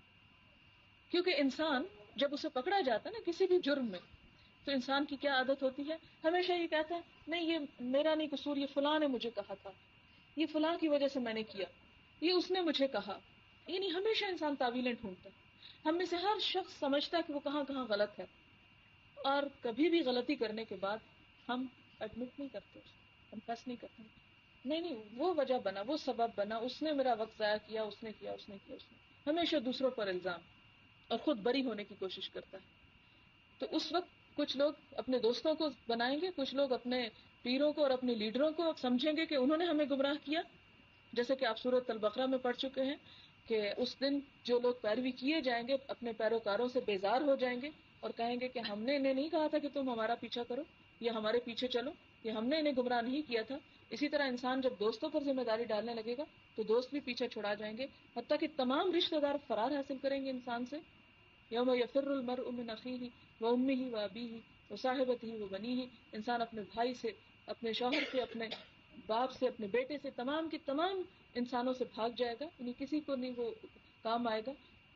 کیونکہ انسان جب اسے پکڑا جاتا ہے نا کسی بھی جرم میں، تو انسان کی کیا عادت ہوتی ہے؟ ہمیشہ یہ کہتا ہے نہیں یہ میرا نہیں قصور، یہ فلاں نے مجھے کہا تھا، یہ فلاں کی وجہ سے میں نے کیا، یہ اس نے مجھے کہا۔ یعنی ہمیشہ انسان تعویلیں ڈھونڈتا ہے۔ ہم میں سے ہر شخص سمجھتا ہے کہ وہ کہاں کہاں غلط ہے، اور کبھی بھی غلطی کرنے کے بعد ہم ایڈمٹ نہیں کرتے، کنفیس نہیں کرتے، نہیں وہ وجہ بنا، وہ سبب بنا، اس نے میرا وقت ضائع کیا، اس نے کیا، اس نے کیا، اس نے، ہمیشہ دوسروں پر الزام، اور خود بری ہونے کی کوشش کرتا ہے۔ تو اس وقت کچھ لوگ اپنے دوستوں کو بنائیں گے، کچھ لوگ اپنے پیروں کو اور اپنے لیڈروں کو سمجھیں گے کہ انہوں نے ہمیں گمراہ کیا، جیسے کہ آپ سورۃ البقرہ میں پڑھ چکے ہیں کہ اس دن جو لوگ پیروی کیے جائیں گے اپنے پیروکاروں سے بیزار ہو جائیں گے اور کہیں گے کہ ہم نے انہیں نہیں کہا تھا کہ تم ہمارا پیچھا کرو یا ہمارے پیچھے چلو، یا ہم نے انہیں گمراہ نہیں کیا تھا۔ اسی طرح انسان جب دوستوں پر ذمہ داری ڈالنے لگے گا تو دوست بھی پیچھے چھڑا جائیں گے، حتیٰ کہ تمام رشتہ دار فرار حاصل کریں گے انسان سے۔ یوم یفر المرء من اخیہ وامہ وابیہ وصاحبتہ وبنیہ، انسان اپنے بھائی سے، اپنے شوہر سے، اپنے باپ سے، اپنے بیٹے سے، تمام کے تمام انسانوں سے بھاگ جائے گا، یعنی کسی کو نہیں وہ کام آئے گا،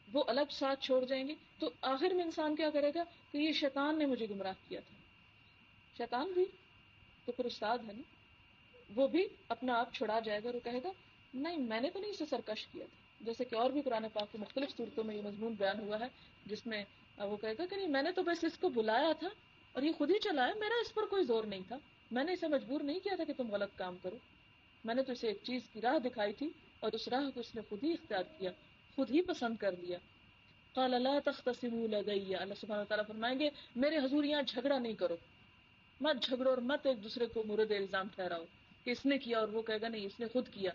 وہ الگ ساتھ چھوڑ جائیں گے۔ تو آخر میں انسان کیا کرے گا کہ یہ شیطان نے مجھے گمراہ کیا تھا۔ شیطان بھی تو پھر استاد ہے نا، وہ بھی اپنا آپ چھڑا جائے گا اور وہ کہے گا نہیں میں نے تو نہیں اسے سرکش کیا تھا۔ جیسے کہ اور بھی قرآن پاک کی مختلف صورتوں میں یہ مضمون بیان ہوا ہے جس میں وہ کہے گا کہ نہیں میں نے تو بس اس کو بلایا تھا اور یہ خود ہی چلا ہے، میرا اس پر کوئی زور نہیں تھا، میں نے اسے مجبور نہیں کیا تھا کہ تم غلط کام کرو، میں نے تو اسے ایک چیز کی راہ دکھائی تھی اور اس راہ کو اس نے خود ہی اختیار کیا، خود ہی پسند کر لیا۔ قال لا تختصموا لدي، اللہ سبحانہ وتعالیٰ فرمائیں گے میرے حضور یہاں جھگڑا نہیں کرو، مت جھگڑو اور مت ایک دوسرے کو مورد الزام ٹھہراؤ کہ اس نے کیا اور وہ کہے گا نہیں اس نے خود کیا۔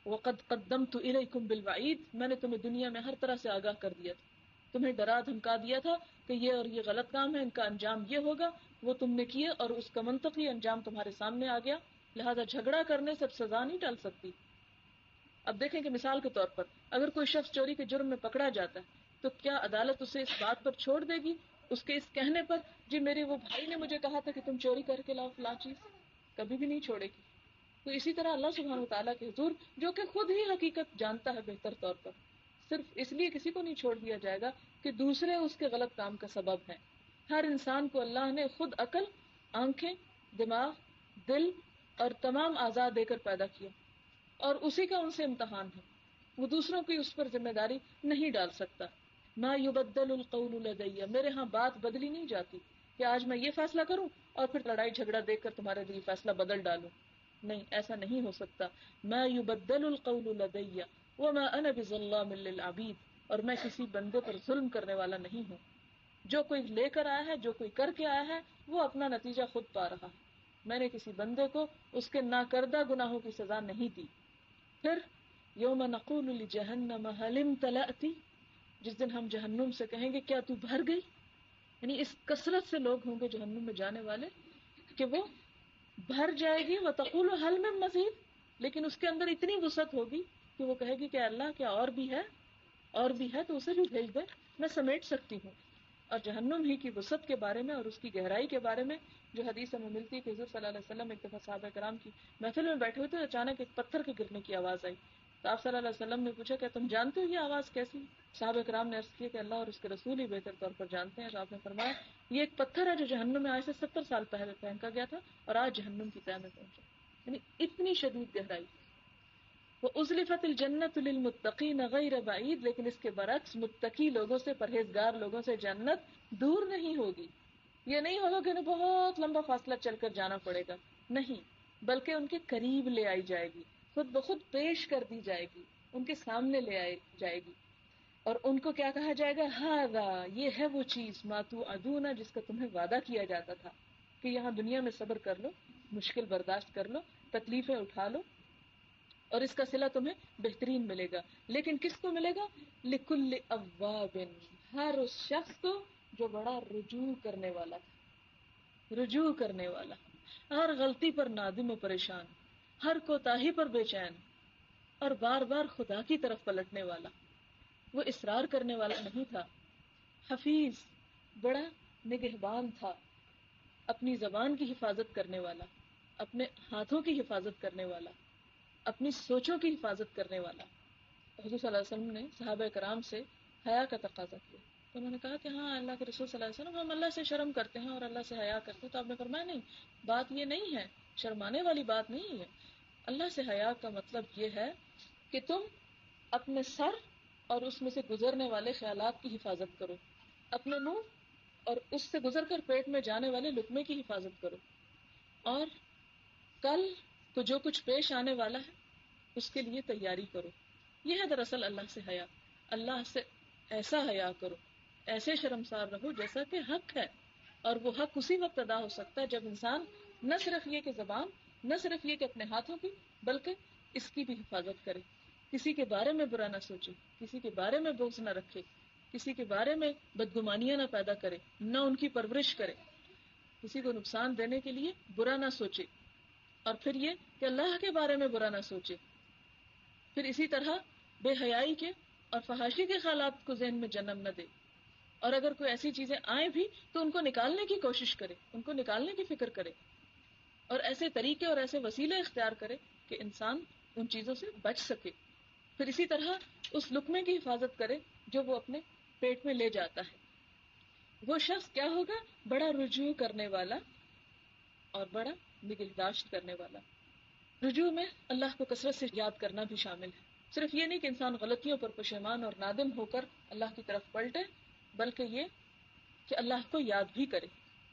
وقد قدمت الیکم بالوعید، میں نے تمہیں دنیا میں ہر طرح سے آگاہ کر دیا تھا، تمہیں ڈرا دھمکا دیا تھا کہ یہ اور یہ غلط کام ہے، ان کا انجام یہ ہوگا، وہ تم نے کیے اور اس کا منطقی انجام تمہارے سامنے آ گیا، لہذا جھگڑا کرنے سے سزا نہیں ٹال سکتی۔ اب دیکھیں کہ مثال کے طور پر اگر کوئی شخص چوری کے جرم میں پکڑا جاتا ہے تو کیا عدالت اسے اس بات پر چھوڑ دے گی، اس کے اس کہنے پر جی میرے وہ بھائی نے مجھے کہا تھا کہ تم چوری کر کے لاؤ فلاں چیز؟ کبھی بھی نہیں چھوڑے گی۔ تو اسی طرح اللہ سبحانہ وتعالیٰ کے حضور جو کہ خود ہی حقیقت جانتا ہے بہتر طور پر، صرف اس لیے کسی کو نہیں چھوڑ دیا جائے گا کہ دوسرے اس کے غلط کام کا سبب ہیں۔ ہر انسان کو اللہ نے خود عقل، آنکھیں، دماغ، دل اور تمام اعضاء دے کر پیدا کیا، اور اسی کا ان سے امتحان ہے، وہ دوسروں کی اس پر ذمہ داری نہیں ڈال سکتا۔ ما یبدل القول لدی، میرے ہاں بات بدلی نہیں جاتی کہ آج میں یہ فیصلہ کروں اور پھر لڑائی جھگڑا دیکھ کر تمہارے لیے فیصلہ بدل ڈالوں، نہیں ایسا نہیں ہو سکتا۔ ما یبدل القول لدی وما انا بظلام للعبید، اور میں کسی بندے پر ظلم کرنے والا نہیں ہوں، جو کوئی لے کر آیا ہے، جو کوئی کر کے آیا ہے وہ اپنا نتیجہ خود پا رہا ہے، میں نے کسی بندے کو اس کے ناکردہ گناہوں کی سزا نہیں دی۔ پھر یوم نقول لجہنم هل امتلأت، جس دن ہم جہنم سے کہیں گے کیا تو بھر گئی، یعنی اس کثرت سے لوگ ہوں گے جہنم میں جانے والے کہ وہ بھر جائے گی، وتقول هل من مزید، لیکن اس کے اندر اتنی وسعت ہوگی کہ وہ کہے گی کہ اللہ کیا اور بھی ہے، اور بھی ہے تو اسے بھی بھیج دے، میں سمیٹ سکتی ہوں۔ اور جہنم ہی کی وسعت کے بارے میں اور اس کی گہرائی کے بارے میں جو حدیث ہمیں ملتی ہے کہ حضور صلی اللہ علیہ وسلم ایک دفعہ صحابہ کرام کی محفل میں بیٹھے ہوئے تھے، اچانک ایک پتھر کے گرنے کی آواز آئی، تو آپ صلی اللہ علیہ وسلم نے پوچھا کہ تم جانتے ہو یہ آواز کیسی؟ صحابہ کرام نے عرض کیا کہ اللہ اور اس کے رسول ہی بہتر طور پر جانتے ہیں۔ تو آپ نے فرمایا یہ ایک پتھر ہے جو جہنم میں آج سے 70 سال پہلے پھینکا گیا تھا اور آج جہنم کی تہہ میں پہنچا، یعنی اتنی شدید گہرائی۔ وَأُزْلِفَتِ الْجَنَّةُ لِلْمُتَّقِينَ غَيْرَ بَعِيدٍ، لیکن اس کے برعکس متقی لوگوں سے، پرہیزگار لوگوں سے جنت دور نہیں ہوگی، یہ نہیں ہوگا کہ انہیں بہت لمبا فاصلہ چل کر جانا پڑے گا، نہیں، بلکہ ان کے قریب لے آئی جائے گی، خود بخود پیش کر دی جائے گی، ان کے سامنے لے آئی جائے گی، اور ان کو کیا کہا جائے گا، ہذا، یہ ہے وہ چیز، ما توعدون، جس کا تمہیں وعدہ کیا جاتا تھا کہ یہاں دنیا میں صبر کر لو، مشکل برداشت کر لو، تکلیفیں اٹھا لو، اور اس کا صلہ تمہیں بہترین ملے گا۔ لیکن کس کو ملے گا؟ لکل اواب، ہر اس شخص کو جو بڑا رجوع کرنے والا تھا، رجوع کرنے والا، ہر غلطی پر نادم و پریشان، ہر کوتاہی پر بے چین، اور بار بار خدا کی طرف پلٹنے والا، وہ اصرار کرنے والا نہیں تھا، حفیظ، بڑا نگہبان تھا، اپنی زبان کی حفاظت کرنے والا، اپنے ہاتھوں کی حفاظت کرنے والا، اپنی سوچوں کی حفاظت کرنے والا۔ حضور صلی اللہ علیہ وسلم نے صحابہ کرام سے حیا کا تقاضا کیا، تو انہوں نے کہا کہ ہاں اللہ کے رسول صلی اللہ علیہ وسلم، ہم اللہ سے شرم کرتے ہیں اور اللہ سے حیا کرتے ہیں۔ تو آپ نے فرمایا نہیں، بات یہ نہیں ہے، شرمانے والی بات نہیں ہے۔ اللہ سے حیا کا مطلب یہ ہے کہ تم اپنے سر اور اس میں سے گزرنے والے خیالات کی حفاظت کرو، اپنے منہ اور اس سے گزر کر پیٹ میں جانے والے لقمے کی حفاظت کرو، اور کل کو جو کچھ پیش آنے والا ہے اس کے لیے تیاری کرو۔ یہ ہے دراصل اللہ سے حیا۔ اللہ سے ایسا حیا کرو، ایسے شرمسار رہو جیسا کہ حق ہے، اور وہ حق اسی وقت ادا ہو سکتا ہے جب انسان نہ صرف یہ کہ زبان، نہ صرف یہ کہ اپنے ہاتھوں کی، بلکہ اس کی بھی حفاظت کرے، کسی کے بارے میں برا نہ سوچے، کسی کے بارے میں بغض نہ رکھے، کسی کے بارے میں بدگمانیاں نہ پیدا کرے، نہ ان کی پرورش کرے، کسی کو نقصان دینے کے لیے برا نہ سوچے، اور پھر یہ کہ اللہ کے بارے میں برا نہ سوچے، پھر اسی طرح بے حیائی کے اور فحاشی کے خیالات کو ذہن میں جنم نہ دے، اور اگر کوئی ایسی چیزیں آئیں بھی تو ان کو نکالنے کی کوشش کرے، ان کو نکالنے کی فکر کرے، اور ایسے طریقے اور ایسے وسیلے اختیار کرے کہ انسان ان چیزوں سے بچ سکے۔ پھر اسی طرح اس لقمے کی حفاظت کرے جو وہ اپنے پیٹ میں لے جاتا ہے۔ وہ شخص کیا ہوگا؟ بڑا رجوع کرنے والا اور بڑا نگہداشت کرنے والا۔ رجوع میں اللہ کو کثرت سے یاد کرنا بھی شامل ہے۔ صرف یہ نہیں کہ انسان غلطیوں پر پشیمان اور نادم ہو کر اللہ کی طرف پلٹے، بلکہ یہ کہ اللہ کو یاد بھی کرے،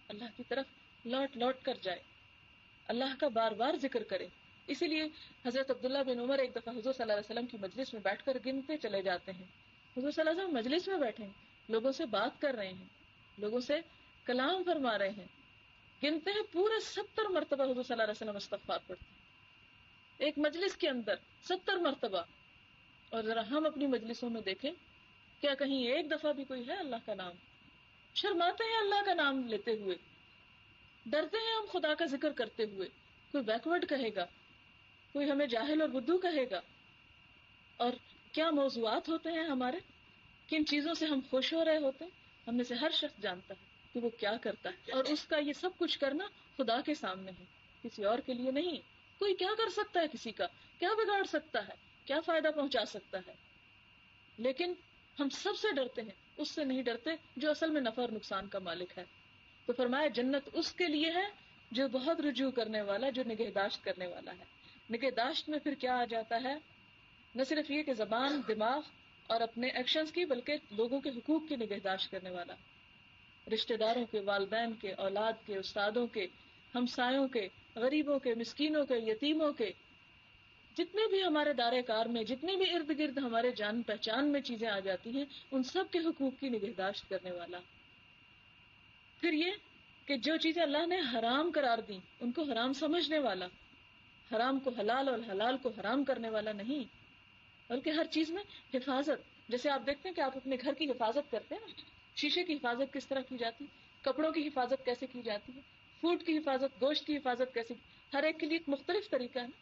اللہ کی طرف لوٹ لوٹ کر جائے، اللہ کا بار بار ذکر کرے۔ اسی لیے حضرت عبداللہ بن عمر ایک دفعہ حضور صلی اللہ علیہ وسلم کی مجلس میں بیٹھ کر گنتے چلے جاتے ہیں۔ حضور صلی اللہ علیہ وسلم مجلس میں بیٹھے ہیں، لوگوں سے بات کر رہے ہیں، لوگوں سے کلام فرما رہے ہیں، گنتے ہیں پورے 70 مرتبہ حضور صلی اللہ علیہ وسلم استغفار پڑھتے ہیں ایک مجلس کے اندر، 70 مرتبہ۔ اور ذرا ہم اپنی مجلسوں میں دیکھیں، کیا کہیں ایک دفعہ بھی کوئی ہے اللہ کا نام؟ شرماتے ہیں اللہ کا نام لیتے ہوئے، ڈرتے ہیں ہم خدا کا ذکر کرتے ہوئے۔ کوئی بیکورڈ کہے گا، کوئی ہمیں جاہل اور بدو کہے گا، اور کیا موضوعات ہوتے ہیں ہمارے، کن چیزوں سے ہم خوش ہو رہے ہوتے ہیں۔ ہم میں سے ہر شخص جانتا ہے کہ وہ کیا کرتا ہے، اور اس کا یہ سب کچھ کرنا خدا کے سامنے ہے، کسی اور کے لیے نہیں۔ کوئی کیا کر سکتا ہے، کسی کا کیا بگاڑ سکتا ہے، کیا فائدہ پہنچا سکتا ہے، لیکن ہم سب سے ڈرتے ہیں، اس سے نہیں ڈرتے جو اصل میں نفع اور نقصان کا مالک ہے۔ تو فرمایا جنت اس کے لیے ہے جو بہت رجوع کرنے والا، جو نگہداشت کرنے والا ہے۔ نگہداشت میں پھر کیا آ جاتا ہے؟ نہ صرف یہ کہ زبان، دماغ اور اپنے ایکشنز کی، بلکہ لوگوں کے حقوق کی نگہداشت کرنے والا، رشتہ داروں کے، والدین کے، اولاد کے، استادوں کے، ہمسایوں کے، غریبوں کے، مسکینوں کے، یتیموں کے، جتنے بھی ہمارے دائرے کار میں، جتنے بھی ارد گرد ہمارے جان پہچان میں چیزیں آ جاتی ہیں، ان سب کے حقوق کی نگہداشت کرنے والا۔ پھر یہ کہ جو چیزیں اللہ نے حرام قرار دی ان کو حرام سمجھنے والا، حرام کو حلال اور حلال کو حرام کرنے والا نہیں، بلکہ ہر چیز میں حفاظت۔ جیسے آپ دیکھتے ہیں کہ آپ اپنے گھر کی حفاظت کرتے ہیں نا، شیشے کی حفاظت کس طرح کی جاتی، کپڑوں کی حفاظت کیسے کی جاتی ہے، فوڈ کی حفاظت، گوشت کی حفاظت کیسے، ہر ایک کے لیے ایک مختلف طریقہ ہے نا۔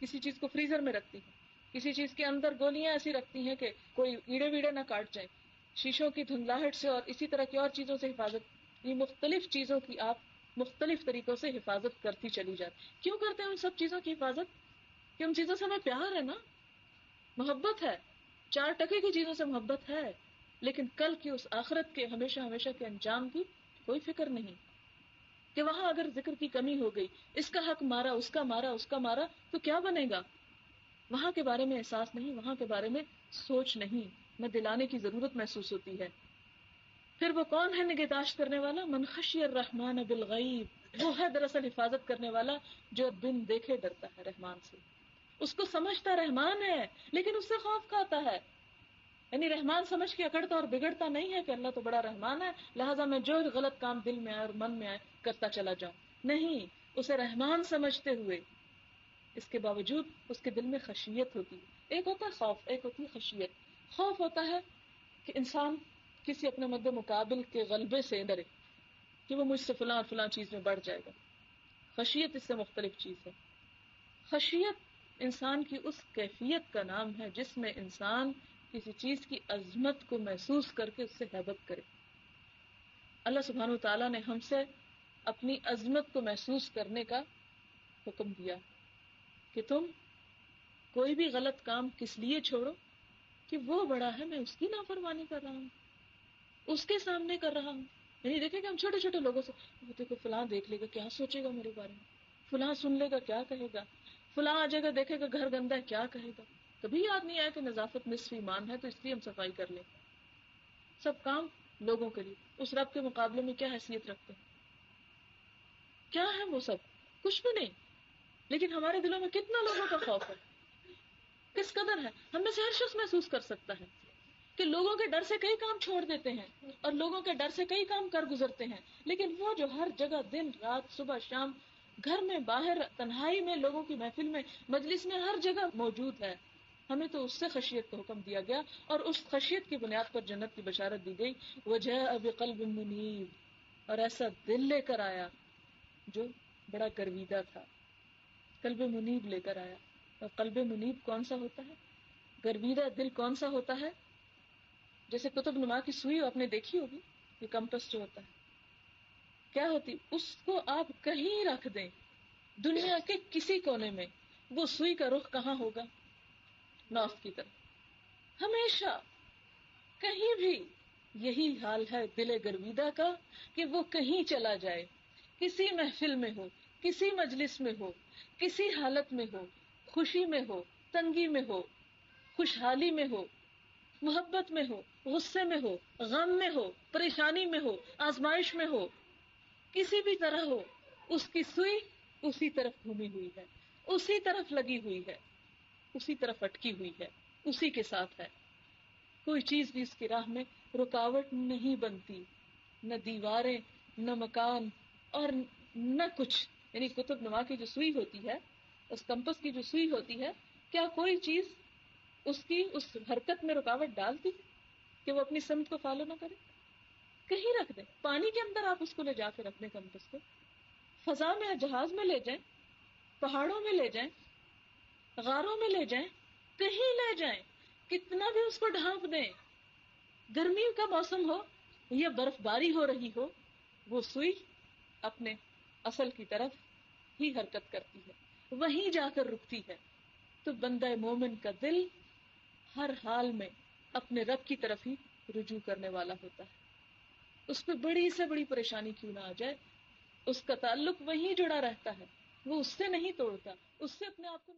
کسی چیز کو فریزر میں رکھتی ہیں، کسی چیز کے اندر گولیاں ایسی رکھتی ہیں کہ کوئی کیڑے ویڑے نہ کاٹ جائیں، شیشوں کی دھندلاہٹ سے اور اسی طرح کی اور چیزوں سے حفاظت۔ یہ مختلف چیزوں کی آپ مختلف طریقوں سے حفاظت کرتی چلی جاتی۔ کیوں کرتے ہیں ان سب چیزوں کی حفاظت؟ کہ ان چیزوں سے ہمیں پیار ہے نا، محبت ہے، 4 ٹکے کی چیزوں سے محبت ہے، لیکن کل کی اس آخرت کے ہمیشہ ہمیشہ کے انجام کی کوئی فکر نہیں، کہ وہاں اگر ذکر کی کمی ہو گئی، اس کا حق مارا، اس کا مارا، اس کا مارا، تو کیا بنے گا؟ وہاں کے بارے میں احساس نہیں، وہاں کے بارے میں سوچ نہیں، نہ دلانے کی ضرورت محسوس ہوتی ہے۔ پھر وہ کون ہے نگہداشت کرنے والا؟ من خشی الرحمن بالغیب، وہ ہے دراصل حفاظت کرنے والا جو بن دیکھے ڈرتا ہے رحمان سے۔ اس کو سمجھتا رحمان ہے لیکن اس سے خوف کھاتا ہے، یعنی رحمان سمجھ کے اکڑتا اور بگڑتا نہیں ہے کہ اللہ تو بڑا رحمان ہے لہٰذا میں جو غلط کام دل میں آئے اور من میں آئے کرتا چلا جاؤں، نہیں، اسے رحمان سمجھتے ہوئے اس کے باوجود اس کے دل میں خشیت ہوتی ہے۔ ایک ہوتا ہے خوف، ایک ہوتی ہے خشیت۔ خوف ہوتا ہے کہ انسان کسی اپنے مد مقابل کے غلبے سے ڈرے کہ وہ مجھ سے فلاں اور فلاں چیز میں بڑھ جائے گا۔ خشیت اس سے مختلف چیز ہے۔ خشیت انسان کی اس کیفیت کا نام ہے جس میں انسان کسی چیز کی عظمت کو محسوس کر کے اس سے ہیبت کرے۔ اللہ سبحانہ وتعالیٰ نے ہم سے اپنی عظمت کو محسوس کرنے کا حکم دیا کہ تم کوئی بھی غلط کام کس لیے چھوڑو کہ وہ بڑا ہے، میں اس کی نافرمانی کر رہا ہوں، اس کے سامنے کر رہا ہوں. یعنی دیکھیں کہ ہم چھوٹے چھوٹے لوگوں سے وہ دیکھو فلاں دیکھ لے گا کیا سوچے گا میرے بارے میں، فلاں سن لے گا کیا کہے گا، فلاں آ جائے گا دیکھے گا گھر گندا ہے کیا کہے گا. کبھی یاد نہیں آیا کہ نظافت نصف ایمان ہے تو اس لیے ہم صفائی کر لیں. سب کام لوگوں کے لیے، اس رب کے مقابلے میں کیا حیثیت رکھتے ہیں؟ کیا ہے وہ سب؟ کچھ بھی نہیں. لیکن ہمارے دلوں میں کتنا لوگوں کا خوف ہے، کس قدر ہے. ہم میں سے ہر شخص محسوس کر سکتا ہے کہ لوگوں کے ڈر سے کئی کام چھوڑ دیتے ہیں اور لوگوں کے ڈر سے کئی کام کر گزرتے ہیں، لیکن وہ جو ہر جگہ دن رات صبح شام گھر میں باہر تنہائی میں لوگوں کی محفل میں مجلس میں ہر جگہ موجود ہے، ہمیں تو اس سے خشیت کا حکم دیا گیا اور اس خشیت کی بنیاد پر جنت کی بشارت دی گئی. وجاء بقلب منیب، اور ایسا دل لے کر آیا جو بڑا گرویدہ تھا. قلب منیب لے کر آیا. اور قلب منیب کون سا ہوتا ہے؟ گرویدہ دل کون سا ہوتا ہے؟ جیسے قطب نما کی سوئی آپ نے دیکھی ہوگی، یہ کمپس جو ہوتا ہے کیا ہوتی، اس کو آپ کہیں رکھ دیں دنیا کے کسی کونے میں، وہ سوئی کا رخ کہاں ہوگا؟ نارتھ کی طرف. ہمیشہ کہیں بھی یہی حال ہے دل گرویدہ کا کہ وہ کہیں چلا جائے، کسی محفل میں ہو، کسی مجلس میں ہو، کسی حالت میں ہو، خوشی میں ہو، تنگی میں ہو، خوشحالی میں ہو، محبت میں ہو، غصے میں ہو، غم میں ہو، پریشانی میں ہو، آزمائش میں ہو، کسی بھی طرح ہو، اس کی سوئی اسی طرف گھومی ہوئی ہے، اسی طرف لگی ہوئی ہے، اسی طرف اٹکی ہوئی ہے، اسی کے ساتھ ہے. کوئی چیز بھی اس کی راہ میں رکاوٹ نہیں بنتی، نہ دیواریں، نہ مکان، اور نہ کچھ. یعنی قطب نما کی جو سوئی ہوتی ہے، اس کمپس کی جو سوئی ہوتی ہے، کیا کوئی چیز اس کی اس حرکت میں رکاوٹ ڈالتی کہ وہ اپنی سمت کو فالو نہ کرے؟ کہیں رکھ دیں، پانی کے اندر آپ اس کو لے جا کے رکھ دیں کمپس کو، فضا میں جہاز میں لے جائیں، پہاڑوں میں لے جائیں، غاروں میں لے جائیں، کہیں لے جائیں، کتنا بھی اس کو ڈھانپ دیں، گرمی کا موسم ہو یا برف باری ہو رہی ہو، وہ سوئی اپنے اصل کی طرف ہی حرکت کرتی ہے، وہیں جا کر رکتی ہے. تو بندہ مومن کا دل ہر حال میں اپنے رب کی طرف ہی رجوع کرنے والا ہوتا ہے. اس پہ بڑی سے بڑی پریشانی کیوں نہ آ جائے، اس کا تعلق وہیں جڑا رہتا ہے، وہ اس سے نہیں توڑتا، اس سے اپنے آپ کو